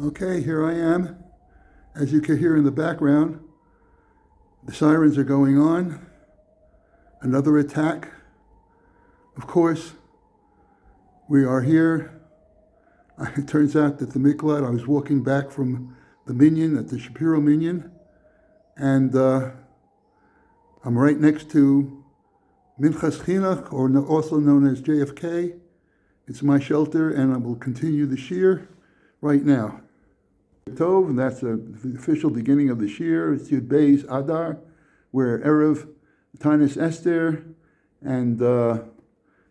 Okay, here I am. As you can hear in the background, the sirens are going on. Another attack. Of course, we are here. It turns out that the miklat, I was walking back from the minyan, at the Shapiro minyan, and I'm right next to Minchas Chinuch, or also known as JFK. It's my shelter, and I will continue the shir right now. Tov, and that's the official beginning of the shir. It's Yud Beis Adar. We're Erev Tanis Esther, and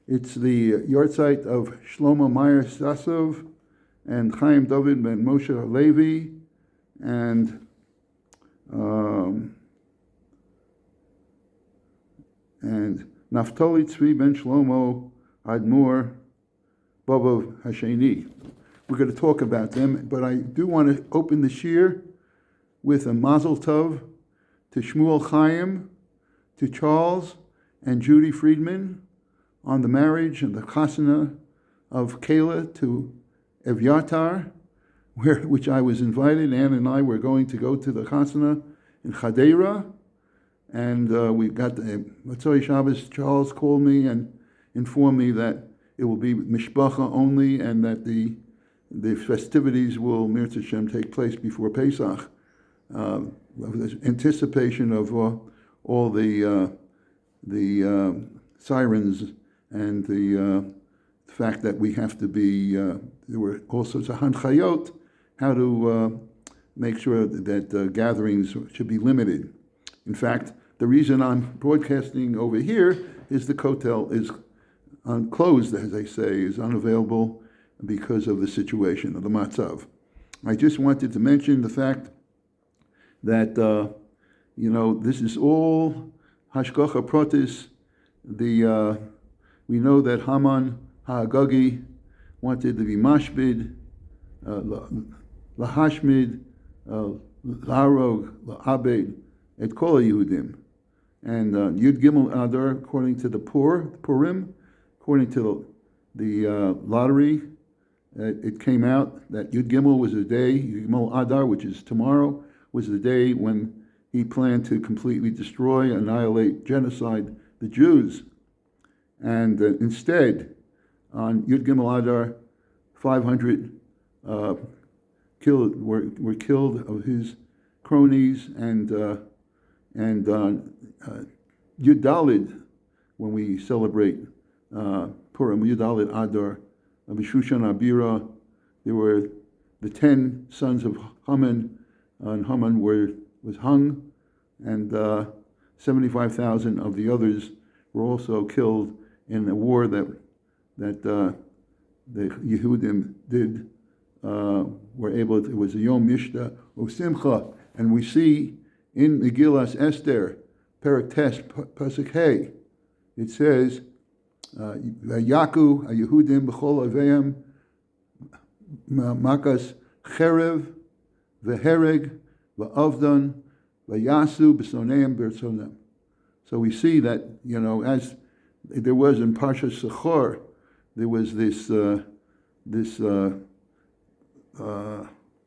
it's the yahrzeit of Shlomo Meyer Sasov and Chaim David ben Moshe Levi, and Naftali Tzvi ben Shlomo Admor Bobov Hasheni. We're going to talk about them, but I do want to open the shir with a mazel tov to Shmuel Chaim, to Charles and Judy Friedman on the marriage and the chasana of Kayla to Evyatar, which I was invited. Ann and I were going to go to the chasana in Chadeira, and we got the Matzoi Shabbos. Charles called me and informed me that it will be mishpacha only, and that the festivities will, Mirz Hashem, take place before Pesach. Anticipation of all the sirens and the fact that we have to be, there were all sorts of hanchayot, how to make sure that gatherings should be limited. In fact, the reason I'm broadcasting over here is the kotel is closed, as they say, is unavailable because of the situation of the matzav. I just wanted to mention the fact that this is all hashgacha pratis. We know that Haman Ha'agagi wanted to be mashbid, lahashmid, laharog, la'abed et kol Yehudim, and Yud Gimel Adar, according to the Purim, according to the lottery. It came out that Yud Gimel was the day, Yud Gimel Adar, which is tomorrow, was the day when he planned to completely destroy, annihilate, genocide the Jews. And instead, on Yud Gimel Adar, 500 were killed of his cronies, and on Yud Dalid, when we celebrate Purim, Yud Dalid Adar, of Shushan Abira, there were the 10 sons of Haman, and Haman was hung, and 75,000 of the others were also killed in a war that the Yehudim did. Were able to, it was a Yom Mishta of Simcha, and we see in Megillas Esther, Perek Tes, Pasuk Hey, it says, Yaku Yehudim b'chol aveim makas cherev v'hereg v'avdan v'yasu b'soneim b'rtsonem. So we see that, as there was in Parsha Sechor, there was this Shagas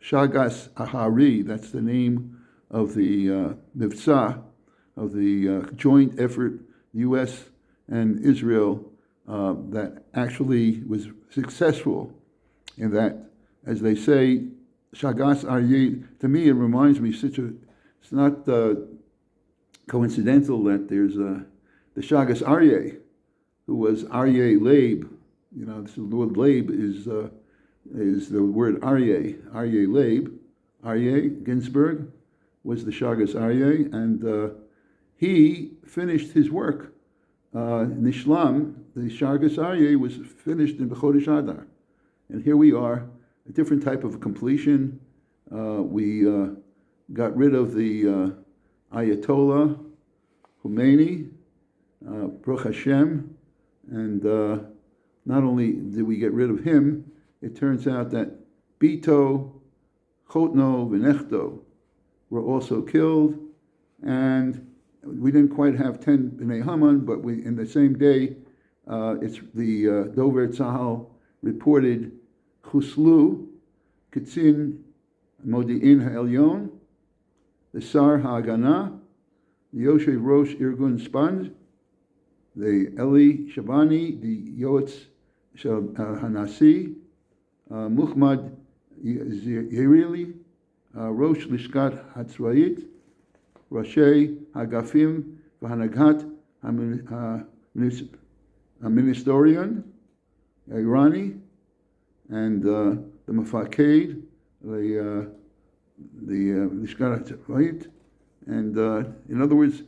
Ahari. That's the name of the Mivtza, of the joint effort, U.S. and Israel, that actually was successful in that, as they say, Shagas Aryeh. To me, it reminds me it's not coincidental that there's the Shagas Aryeh, who was Aryeh Leib. The word Leib is the word Aryeh. Aryeh Leib. Aryeh Ginsburg was the Shagas Aryeh, and he finished his work. Nishlam, the Shagas Aryeh, was finished in B'chodesh Adar. And here we are, a different type of completion. We got rid of the Ayatollah Khomeini, Baruch Hashem, and not only did we get rid of him, it turns out that Bito, Chotno, V'nechto were also killed, and we didn't quite have 10 B'nai Haman, but in the same day, it's the Dover Tzahal reported Chuslu, Katzin Modi'in Ha'elyon, the Sar Ha'agana, the Yoshev Rosh Irgun Spanj, the Eli Shabani, the Yoetz Hanasi, Muhammad Yerili, Rosh Lishkat Hatzrayit, Rashi Hagafim, Vahanagat Ministerian, Irani, and the Mafaked, the Lishkat Hatzrayit, and in other words,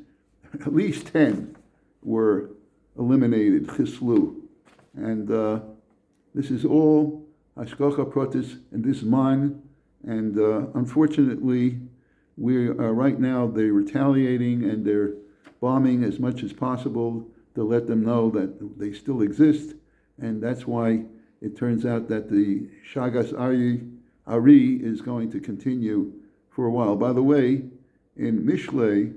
at least 10 were eliminated, chislu. And this is all hashgacha pratis and this man. And unfortunately, we are right now, they're retaliating and they're bombing as much as possible to let them know that they still exist. And that's why it turns out that the Shagas Ari is going to continue for a while. By the way, in Mishlei,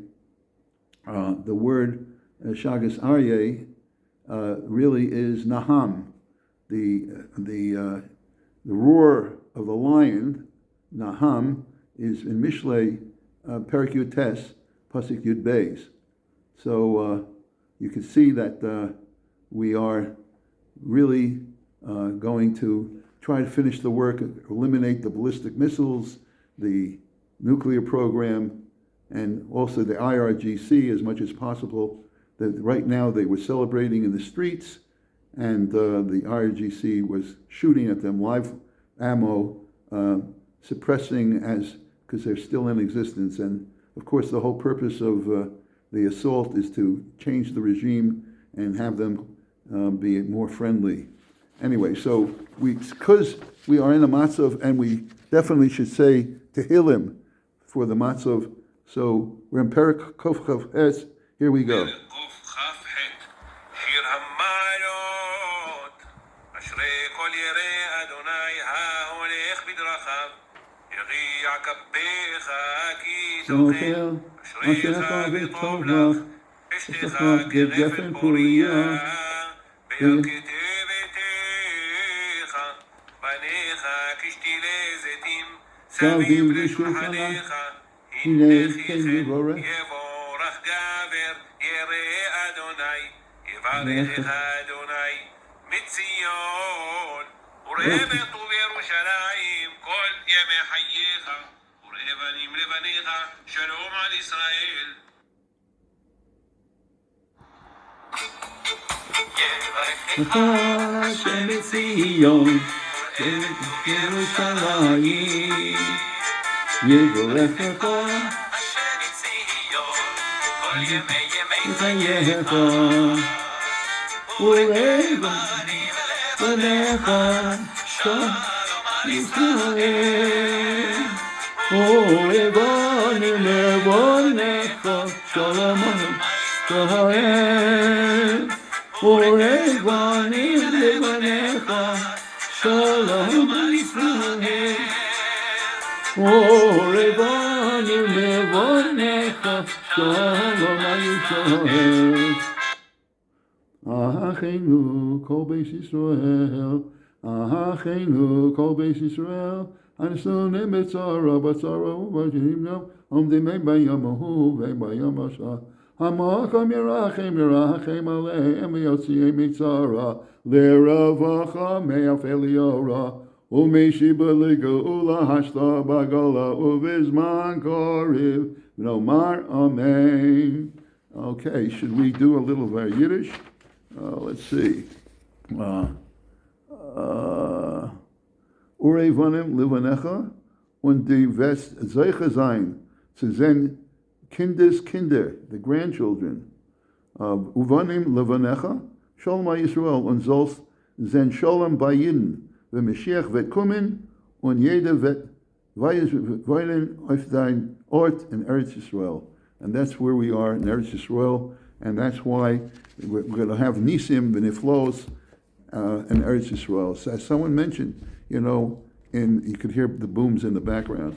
the word Shagas Aryeh really is Naham, the roar of the lion. Naham is in Mishlei Perek Yud Tes Pasuk Yud Beis. So you can see that we are really going to try to finish the work, eliminate the ballistic missiles, the nuclear program, and also the IRGC as much as possible. That right now they were celebrating in the streets, and the IRGC was shooting at them, live ammo, suppressing because they're still in existence. And of course, the whole purpose of the assault is to change the regime and have them be more friendly. Anyway, so because we are in a matzav, and we definitely should say Tehillim for the matzav. So we're in Perek Kof Chav Hes. Here we go. זוכר, אשריך וטוב לך, אשתך גפן פוריה, בירכתי ביתך, בניך כשתילי זיתים, סביב לשולחנך, הנה כן יבורך גבר, ירא אדוני, יברכך אדוני, מציון, וראה בטוב ירושלים, כל ימי חייך, וראה בנים לבניך, שלום על ישראל. יברכך השם מציון, ירושלים, יברכך השם מציון, כל ימי חייך, וראה בנים לבניך, שלום על ישראל. בנים לבניך, שלום על ישראל. בנים לבניך, שלום על ישראל. בנים לבניך, שלום על ישראל. אחינו כל בית ישראל, אחינו כל בית ישראל, הנשאונים בצרה ובשמנו, עומדים ביום ההוא וביום השעה. המקום ירחם עליהם ויוציאם מצרה, לרווחה מאפל יורה, ומשיבה לגאולה השתה בגולה, ובזמן קריב ונאמר אמן. Okay, should we do a little Yiddish? Let's see. Urevanim livanecha und die West Zeiche sein zu zen Kinder, the grandchildren. Uvanim livanecha Shalom Yisrael und sollst zen Shalom bei Yidden. Wenn Mashiach wird kommen und jeder wird weilen auf dein Ort in Eretz Yisrael. And that's where we are in Eretz Yisrael, and that's why we're going to have Nisim v'niflos in Eretz Yisrael. So as someone mentioned, you could hear the booms in the background.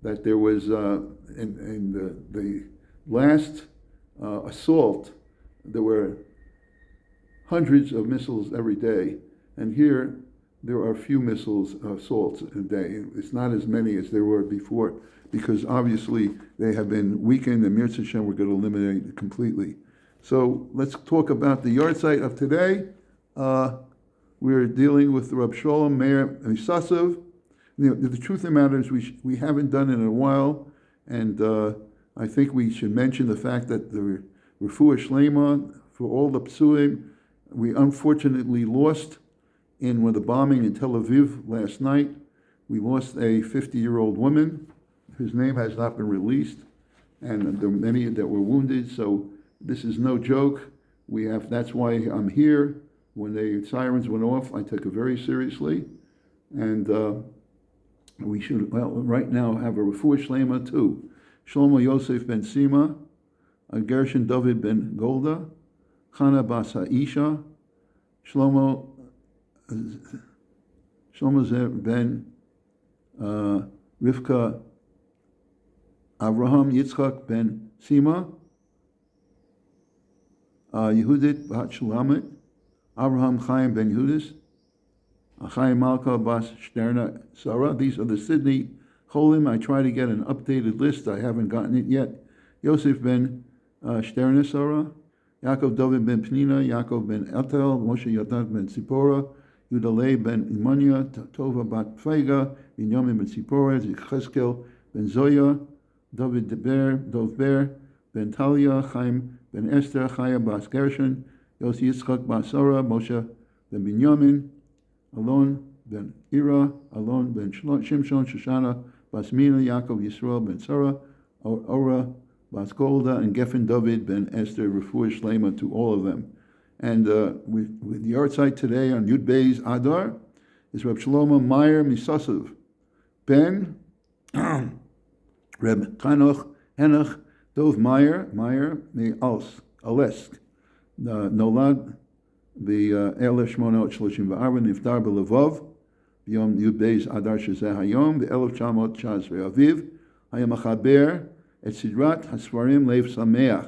That there was in the last assault, there were hundreds of missiles every day, and here there are few missiles assaults a day. It's not as many as there were before, because obviously they have been weakened, and Mirz Hashem we're going to eliminate it completely. So let's talk about the yard site of today. We're dealing with Rab Sholem Meir Misasov. The truth of the matter is we haven't done it in a while, and I think we should mention the fact that the Refuah Shlema for all the Psuim, we unfortunately lost in the bombing in Tel Aviv last night. We lost a 50-year-old woman whose name has not been released, and there were many that were wounded, so this is no joke. That's why I'm here. When the sirens went off, I took it very seriously, and we should, right now, have a Refuah Shlema too. Shlomo Yosef ben Sima, Gershon David ben Golda, Chana bas Ha'isha, Shlomo Zev ben Rivka, Avraham Yitzchak ben Sima, Yehudit bat Shulamet, Avraham Chaim ben Yehudis, Chaim Malka bas Shterna Sarah. These are the Sydney Cholim. I try to get an updated list. I haven't gotten it yet. Yosef ben Shterna Sarah, Yaakov David ben Pnina, Yaakov ben Etel, Moshe Yadat ben Tzipora, Yudalei ben Imania, Tova bat Feiga, Binyamin ben Tzipora, Zecheskel ben Zoya, David Dov Ber ben Talia, Chaim ben Esther, Chaya bas Gershon, Yossi Yitzchak bas Sarah, Moshe ben Binyamin, Alon ben Ira, Alon ben Shimshon, Shoshana bas Mina, Yaakov Yisrael ben Sarah, Ora bas Golda, and Geffen David ben Esther, Refuah Shlema to all of them. And with the art site today on Yud Beis Adar is Reb Shlomo Meir Misasov ben Reb Chanoch Henoch Dov Meir me Alesk Nolad ב-1834 נפטר בלבוב ביום י' בייס אדר שזה היום ב-1919. אביו היה מחבר את סדרת הספרים לב שמח,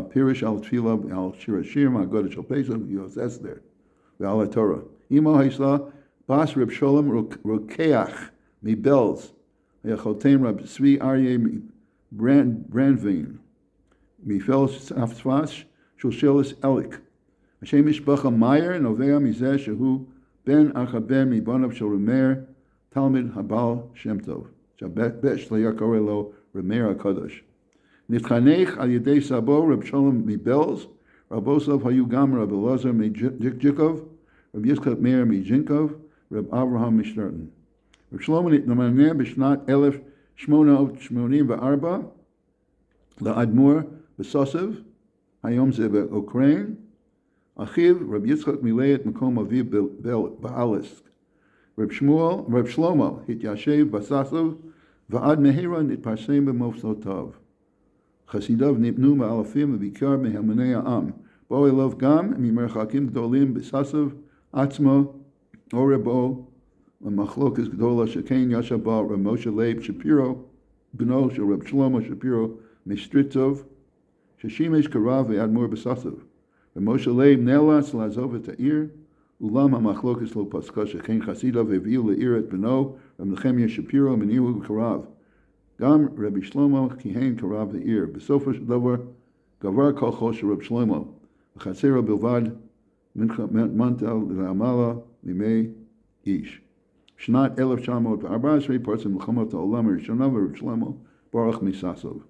פירוש על תפילה על שיר השירים, האגדה של פסח ויועץ אסתר ועל התורה. אמו הייתה בס רב שולם רוקח מבלז, היה חותן רב צבי אריה ברנדווין מפלס צפצפש של שלס אליק. השם משפחה מאייר נובע מזה שהוא בן אחבן מבניו של רמר, תלמיד הבעל שם טוב, שהבית שלו היה קורא לו רמר הקדוש. נתחנך על ידי סבו רב שלום מבלז, רבו סוף היו גם רב אלעזר מג'יקוב, רב יצחק מאיר מג'ינקוב, רב אברהם משטרטן. רב שלמה נתמנה בשנת 1884 לאדמו"ר בסוסב, היום זה באוקראין. אחיו, רב יצחק מילא את מקום אביו באלסק. רב שלמה התיישב בסוסב, ועד מהרה נתפרסם במופלותיו. חסידיו נבנו מאלפים ובעיקר מהמוני העם. באו אליו גם ממרחקים גדולים בסוסב עצמו או רבו, ומחלוקת גדולה שכן ישב בה רב משה לייב שפירו, בנו של רב שלמה שפירו מסטריטוב, ששימש כרב ואדמו"ר בסוסב. ומשה לייב נאלץ לעזוב את העיר, אולם המחלוקת לא פסקה, שכן חסידיו הביאו לעיר את בנו, רב נחמיה שפירו, מניהו כרב. גם רבי שלמה כיהן כרב העיר. בסופו של דבר גבר כוחו של רב שלמה, וחסרו בלבד מנטל לעמלה מימי איש. שנת 1914 פרצה מלחמת העולם הראשונה, ורב שלמה ברח מסוסוב.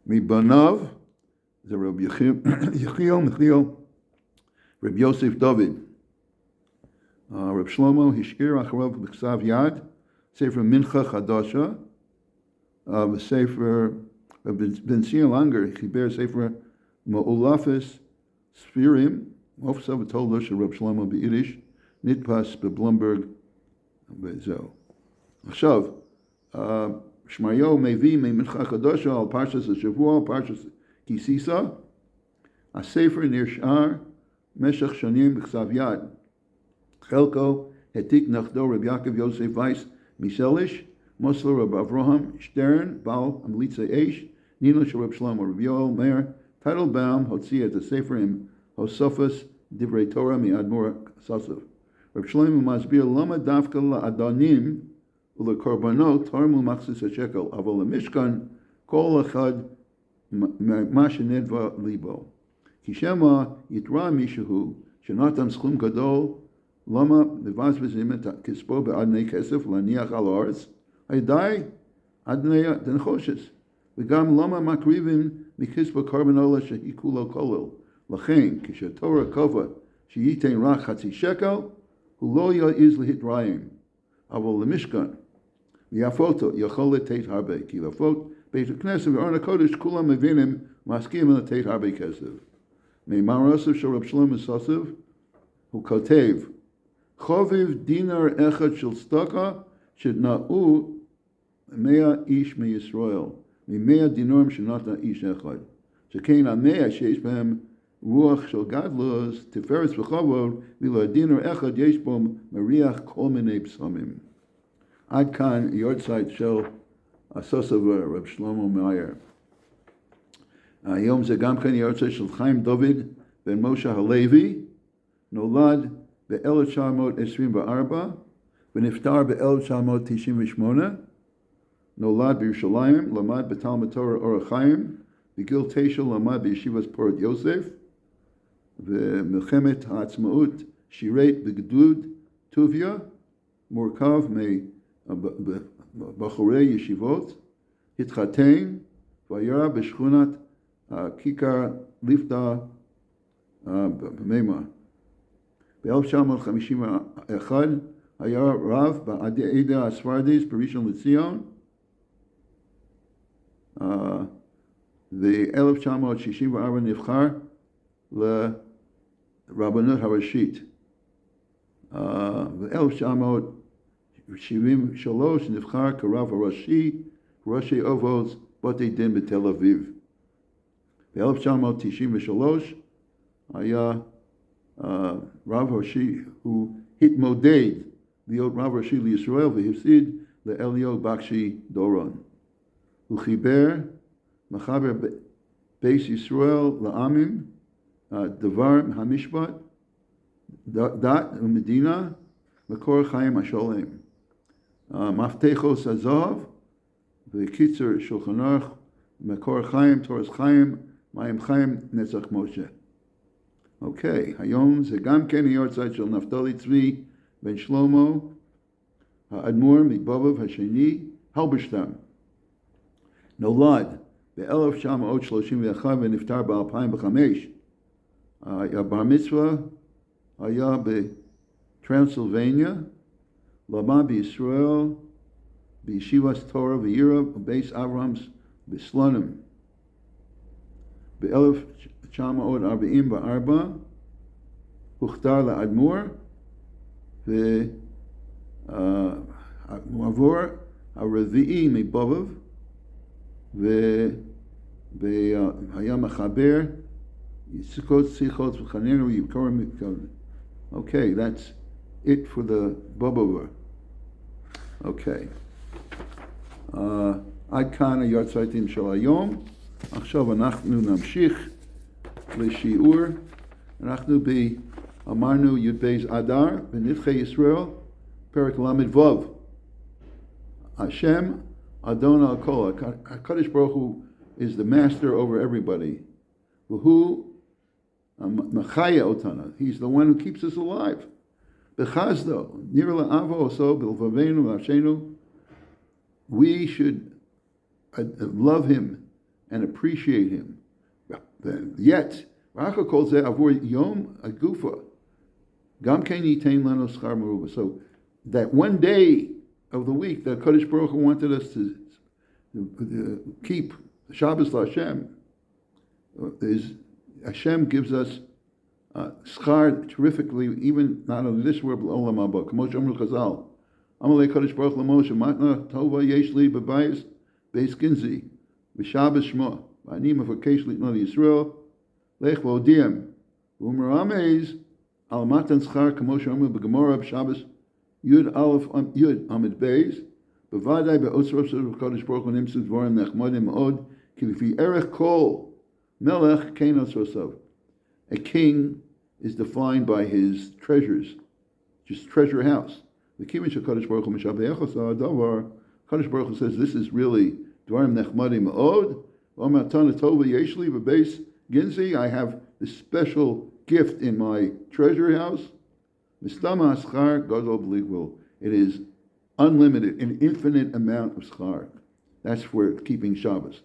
מבניו זה רב יחיאל, רב יוסף דוד. רב שלמה השאיר אחריו בכתב יד ספר מנחה חדשה, וספר בן ציון לנגר חיבר ספר מאולפס ספירים, מופצה בתולדו של רב שלמה ביידיש, נדפס בבלומברג וזהו. עכשיו, שמריהו מביא ממנחה חדשה על פרשת השבוע, פרשת כי סיסה. הספר נשאר משך שנים בכתב יד. חלקו העתיק נכדו רב יעקב יוסף וייס מסליש, מוסלו רב אברהם שטרן, בעל המליצי אש, נינו של רב שלמה. רב יואל מאיר טייטלבאום הוציא את הספר עם הוספס דברי תורה מאדמו"ר סוסוב. רב שלמה מסביר למה דווקא לאדונים ולקורבנות תרמו מחצית השקל, אבל למשכן כל אחד מה שנדבה ליבו. כי שמא יתרע מישהו שנתן סכום גדול, למה מבזבזים את כספו באדני כסף להניח על הארץ? הידי אדני דנחושס. וגם למה מקריבים מכספו קורבן עולה שהיא כולו כולל. לכן כשהתורה קבע שייתן רק חצי שקל, הוא לא יעז להתרעם. אבל למשכן ויפותו יכול לתת הרבה, כי לפות בית הכנסת וארון הקודש כולם מבינים מסכימים לתת הרבה כסף. מאמר הסוף של רב שלמה סוסוב, הוא כותב, חוביב דינר אחד של צדקה שנאו 100 איש מישראל, מ100 דינרים שנתן איש אחד. שכן 100 שיש בהם רוח של גדלוס, תפארת וכבוד, ואילו הדינר אחד יש בו מריח כל מיני פסמים. עד כאן יורצייט של הסוסוב רב שלמה מאייר. היום זה גם כן יורצייט של חיים דוד בן משה הלוי, נולד ב-1924 ונפטר ב-1998, נולד בירושלים, למד בתלמוד תורה אור החיים, בגיל 9 למד בישיבת פורת יוסף, ומלחמת העצמאות שירת בגדוד טוביה, מורכב מבחורי ישיבות, התחתן והיה בשכונת כיכר ליפתא במימה. ב-1951 היה רב בעדה הספרדית בראשון לציון, ב-1964 נבחר לרבנות הראשית. ב-1973 נבחר כרב הראשי, ראשי אבות בתי דין בתל אביב. ב-1993 היה רב ראשי, הוא התמודד להיות רב ראשי לישראל והפסיד לאליהו בקשי דורון. הוא מחבר בייס ישראל לעמים, דבר המשפט, דת ומדינה, מקור חיים השלם. מפתחות הזהב, וקיצר שולחן ערוך, מקור חיים, תורס חיים, מים חיים, נצח משה. אוקיי, היום זה גם כן יורצייט של נפתלי צבי בן שלמה, האדמו"ר מבובוב השני, הלברשטם. נולד ב-1931 ונפטר ב-2005. הבר מצווה היה בטרנסילבניה, למד בישראל, בישיבת תורה וירא ובייס אברהמס בסלונים. ב-1944 הוכתר לאדמו"ר, והמעבור הרביעי מבובוב, והיה מחבר יסקות שיחות וחנינו יקורם מכאן. Okay, that's it for the Bobover. Okay. עד כאן היורצייטים של היום. עכשיו אנחנו נמשיך לשיעור. אנחנו אמרנו י"ב אדר בנדחי ישראל, פרק ל"ו. השם אדון על כל. הקדוש ברוך הוא is the master over everybody. והוא מחיה אותנו. He's the one who keeps us alive. בחסדו, נראה לאהבה עושו בלבבנו להשנו. We should love him and appreciate him. Yet, רק הכל זה עבור יום הגופה. גם כן ייתן לנו שכר מרובה. So, that one day of the week that Kadosh Baruch Hu wanted us to keep Shabbos LaHashem, Hashem gives us schar terrifically, even not only this world, but olam haba. K'mo she'omru Chazal, Amalei Kadosh Baruch Hu Moshe, matna tova yesh li b'bayis beis ginzi v'Shabbos shmo v'ani mevakesh litno Yisrael lech v'odiem u'merameis al matan schar k'mo she'omru b'gemora b'Shabbos Yud Aleph Yud Amid Beis b'vadai be'otzros of Kadosh Baruch Hu nimtzu dvorim nechmodim od ki l'fi erech kol melech kein otzrosav. A king is defined by his treasures. just treasure house. The Kivish HaKadosh Baruch Hu Mishabeachos Ha'adavar, Kadosh Baruch Hu says this is really Dvarim Nechmadi Ma'od, V'Matana Tova Yeshli V'Beis Ginzi, I have this special gift in my treasure house. Mistama Aschar Gadol B'Ligvul. It is unlimited, an infinite amount of schar. That's for keeping Shabbos.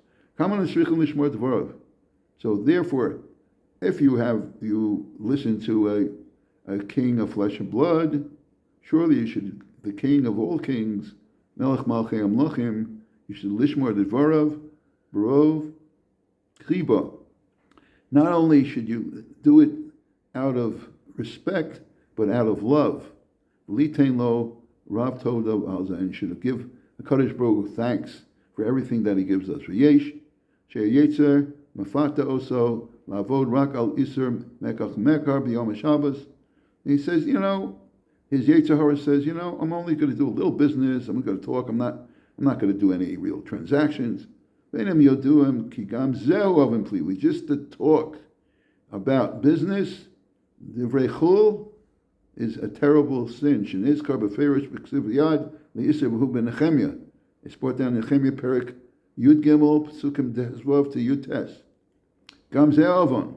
So therefore, if you listen to a king of flesh and blood, surely you should, the king of all kings, Melech Malchei Amlochim, you should lishmor dvarav, barov, chiba. Not only should you do it out of respect, but out of love. Litein lo rav todav alza, and you should give the Kadosh Baruch Hu thanks for everything that He gives us. V'yesh sheyetzer mafata oso lavod rak al iser mekach mekar b'yom Shabbos. He says, his Yetzer Hara says, I'm only going to do a little business. I'm going to talk. I'm not going to do any real transactions. Just to talk about business, divrei chul is a terrible sin. Shenizkar b'ferish b'ksiv yad le'isir b'hu b'nechemya. It's brought down in Nechemya Perik Yud Gimel Psukim Dezvav to Yud Tes. Gam zeh avon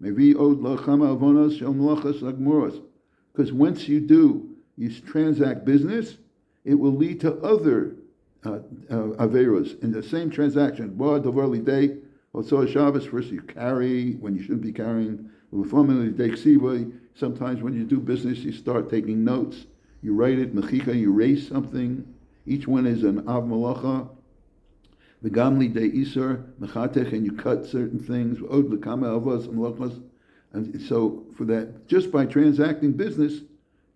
mevi od lachama avonos shel melachas agmoros. Because once you transact business, it will lead to other averos in the same transaction. Also Shabbos, first you carry when you shouldn't be carrying. Sometimes when you do business, you start taking notes. You write it, mechika, you raise something. Each one is an av malacha. V'gamli de isar mechatech, and you cut certain things. Od l'kama avos malachas. And so for that, just by transacting business,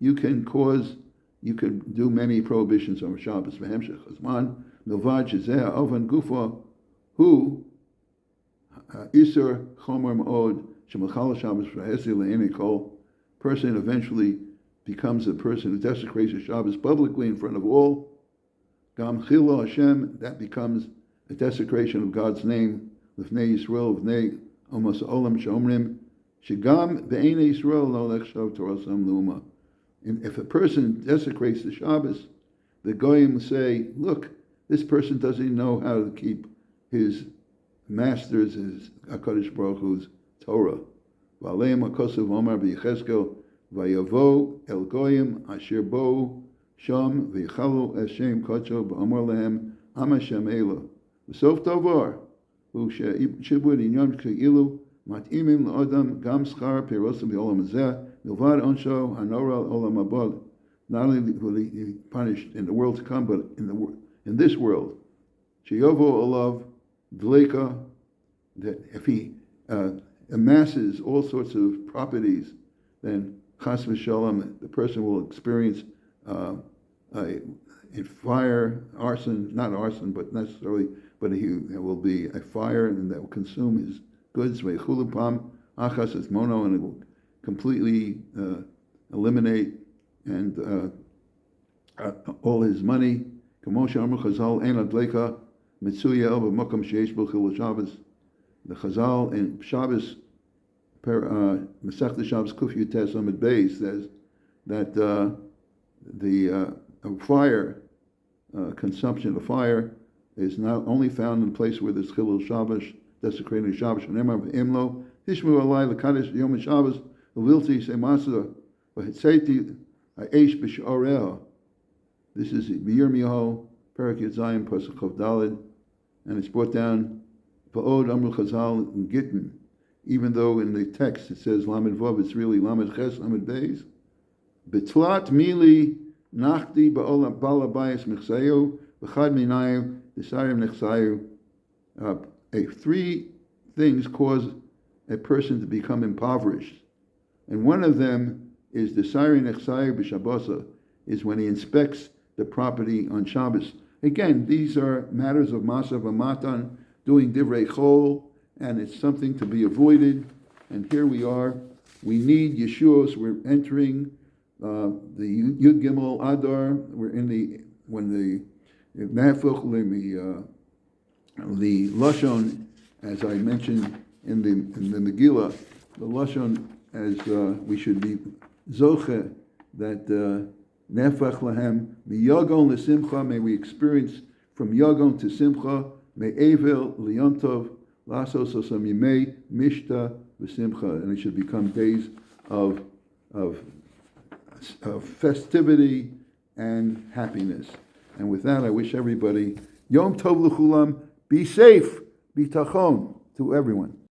you can do many prohibitions on Shabbos. V'hemshech hazman milvad shezeh ovan gufa hu isar chomer ma'od shemachal Shabbos v'hesi le'enei kol. Person eventually becomes a person who desecrates the Shabbos publicly in front of all. Gam chilo Hashem, that becomes a desecration of God's name. L'fnei Yisrael, l'fnei amos olam shomrim. Shigam be'enei Yisrael lo lechshav torasam l'uma. And if a person desecrates the Shabbos, the goyim say, look, this person doesn't know how to keep his master's, his HaKadosh Baruch Hu's Torah. V'aleim HaKosav Omar b'Yechezkel v'yavo el goyim asher bo sham v'yichalu Hashem kodsho b'amar lehem am Hashem ela. V'sof tovar hu she'ibud inyon k'ilu mat'imim la'odam gam schar pirosam b'olam hazeh milvad onsho hanora olam abad. Not only will he be punished in the world to come, but in this world. Sheyovo olav dleka, that if he amasses all sorts of properties, then chas v'shalom, the person will experience a fire, arson, not arson, but necessarily, but there will be a fire, and that will consume his goods. Ve'chulupam achas es mono, and it will completely eliminate and all his money. Kamosha Amr Chazal Ein Adleka Mitzuya El B'Makam Sheish Bo Chil Shabbos. The Chazal in Shabbos, Masechta Shabbos Kuf Yutes Amid Beis says that the fire, consumption of fire, is not only found in a place where there's Chilul Shabbos, desecrating Shabbos. V'nemar v'imlo Tishmu Alai L'Kadosh Yom Shabbos L'Vilti Se'Masra V'Hitzeti Aish B'Sh'oreh. This is B'Yirmiyahu Perak Yud Pasuk Chav Daled, and it's brought down Va'od Amru Chazal in Gittin, even though in the text it says Lamed Vav, it's really Lamed Ches, Lamed Beis. Betlat Mili Nachdi Ba'olam Balabayas Mechsayu V'Chad Minayu Desarim Nechsayu. Three things cause a person to become impoverished, and one of them is the Sari Nechsayu B'Shabbosa, is when he inspects the property on Shabbos. Again, these are matters of Masav Amatan, doing Divrei Chol, and it's something to be avoided. And here we are. We need Yeshuos. We're entering the Yud Gimel Adar. We're in the Lashon, as I mentioned in the Megillah, the Lashon, as we should be Zoche that nefach lahem miyagon lesimcha, may we experience from yagon to simcha, may evel liyontov lasos osam yimei mishta v'simcha, and it should become days of festivity and happiness. And with that, I wish everybody Yom Tov L'Chulam, be safe, bitachon to everyone.